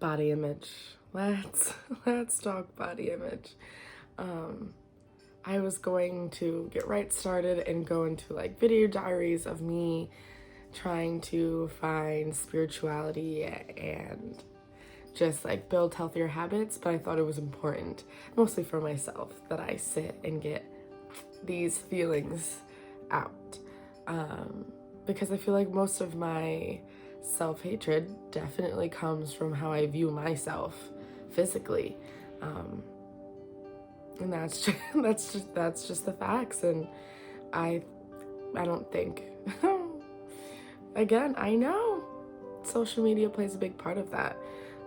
body image. Let's talk body image. I was going to get right started and go into like video diaries of me trying to find spirituality and just like build healthier habits, but I thought it was important, mostly for myself, that I sit and get these feelings out. Because I feel like most of my self-hatred definitely comes from how I view myself physically. And that's just the facts. And I don't think, again, I know social media plays a big part of that.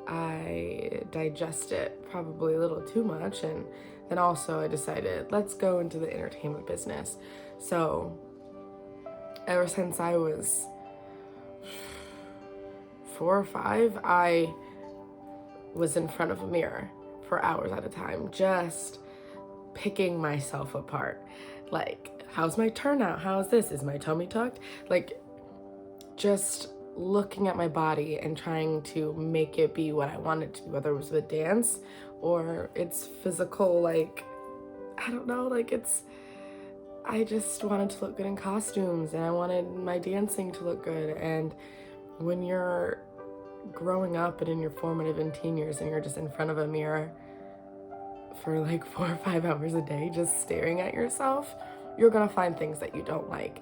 I digest it probably a little too much, and then also I decided, let's go into the entertainment business. So ever since I was 4 or 5, I was in front of a mirror for hours at a time, just picking myself apart. Like, how's my turnout? How's this? Is my tummy tucked? Like, just looking at my body and trying to make it be what I wanted to, whether it was a dance or it's physical, like, I don't know, like I just wanted to look good in costumes, and I wanted my dancing to look good. And when you're growing up and in your formative and teen years and you're just in front of a mirror for like 4 or 5 hours a day just staring at yourself, you're gonna find things that you don't like.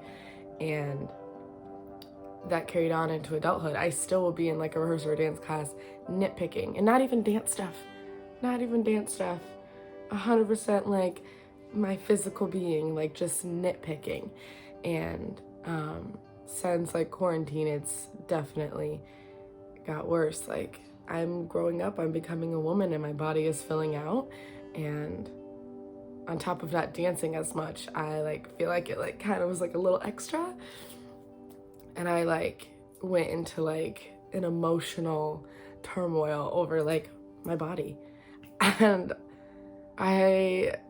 And that carried on into adulthood. I still will be in like a rehearsal or dance class nitpicking, and not even dance stuff, 100% like my physical being, like just nitpicking. And since like quarantine, it's definitely got worse. Like, I'm growing up, I'm becoming a woman, and my body is filling out, and on top of not dancing as much, I like feel like it like kind of was like a little extra. And I like went into like an emotional turmoil over like my body. And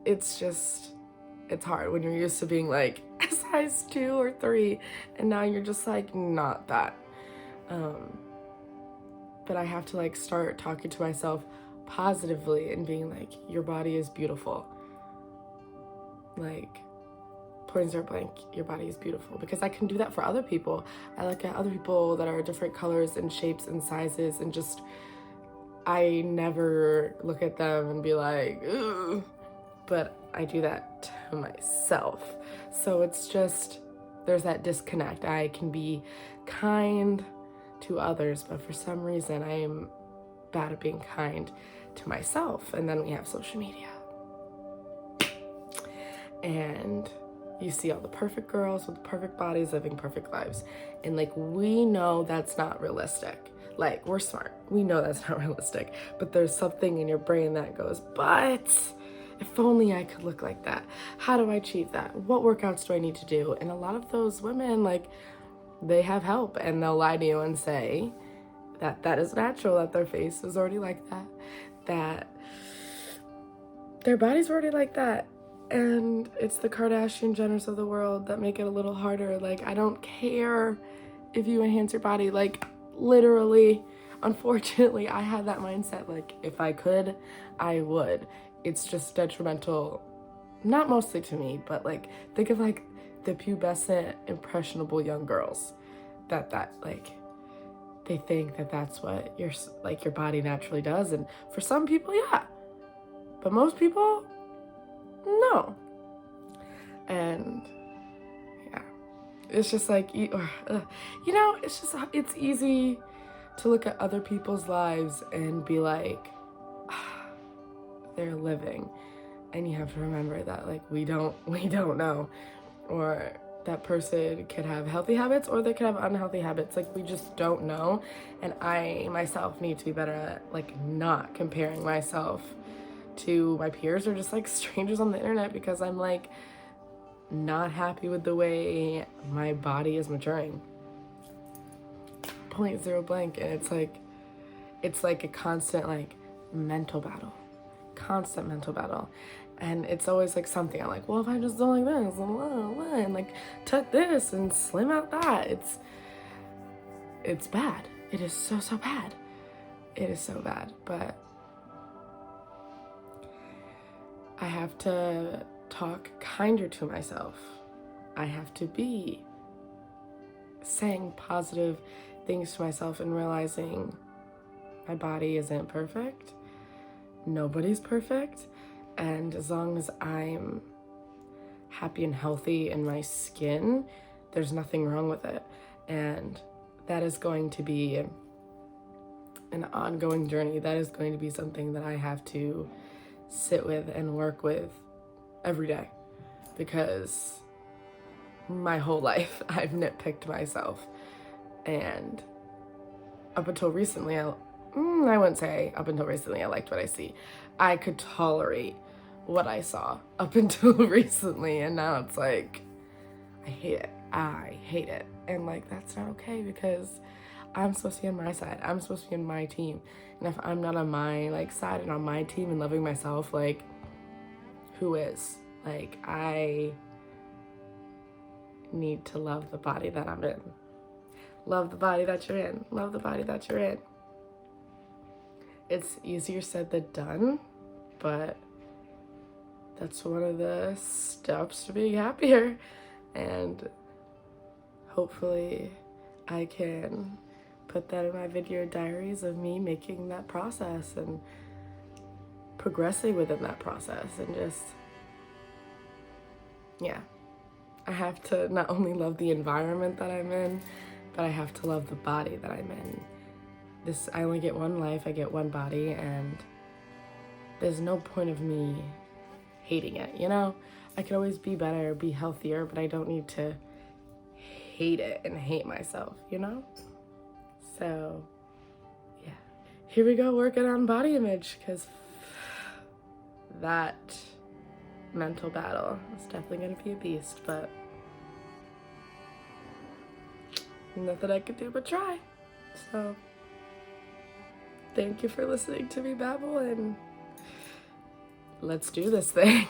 it's hard when you're used to being like a size 2 or 3, and now you're just like not that. But I have to like start talking to myself positively and being like, your body is beautiful. Like, points are blank, your body is beautiful. Because I can do that for other people. I look at other people that are different colors and shapes and sizes, and just, I never look at them and be like, ugh. But I do that to myself. So it's just, there's that disconnect. I can be kind to others, but for some reason I am bad at being kind to myself. And then we have social media. And you see all the perfect girls with perfect bodies living perfect lives. And like, we know that's not realistic. Like, we're smart. We know that's not realistic. But there's something in your brain that goes, but if only I could look like that. How do I achieve that? What workouts do I need to do? And a lot of those women, like, they have help, and they'll lie to you and say that that is natural, that their face is already like that, that their body's already like that. And it's the Kardashian Jenners of the world that make it a little harder. Like, I don't care if you enhance your body. Like, literally, unfortunately, I had that mindset. Like, if I could, I would. It's just detrimental, not mostly to me, but like, think of like the pubescent, impressionable young girls that like, they think that that's what your body naturally does. And for some people, yeah. But most people, no. And yeah, it's just like, it's easy to look at other people's lives and be like, they're living. And you have to remember that like, we don't know. Or that person could have healthy habits, or they could have unhealthy habits. Like, we just don't know. And I myself need to be better at like not comparing myself to my peers or just like strangers on the internet, because I'm like not happy with the way my body is maturing. Point zero blank. And it's like a constant like mental battle. And it's always like something I'm like, well, if I just don't like this and like tuck this and slim out that, it's bad. It is so bad. It is so bad, but I have to talk kinder to myself. I have to be saying positive things to myself and realizing my body isn't perfect. Nobody's perfect. And as long as I'm happy and healthy in my skin, there's nothing wrong with it. And that is going to be an ongoing journey. That is going to be something that I have to sit with and work with every day, because my whole life I've nitpicked myself. And up until recently, I wouldn't say up until recently I liked what I see. I could tolerate what I saw up until recently, and now it's like, I hate it. I hate it. And like, that's not okay, because I'm supposed to be on my side. I'm supposed to be on my team. And if I'm not on my like side and on my team and loving myself, like, who is? Like, I need to love the body that I'm in. Love the body that you're in. Love the body that you're in. It's easier said than done, but that's one of the steps to being happier. And hopefully I can put that in my video diaries of me making that process and progressing within that process, and just, yeah. I have to not only love the environment that I'm in, but I have to love the body that I'm in. I only get one life, I get one body, and there's no point of me hating it, you know? I could always be better, be healthier, but I don't need to hate it and hate myself, you know? So, yeah. Here we go, working on body image, because that mental battle is definitely going to be a beast, but nothing I could do but try. So, thank you for listening to me babble, and let's do this thing.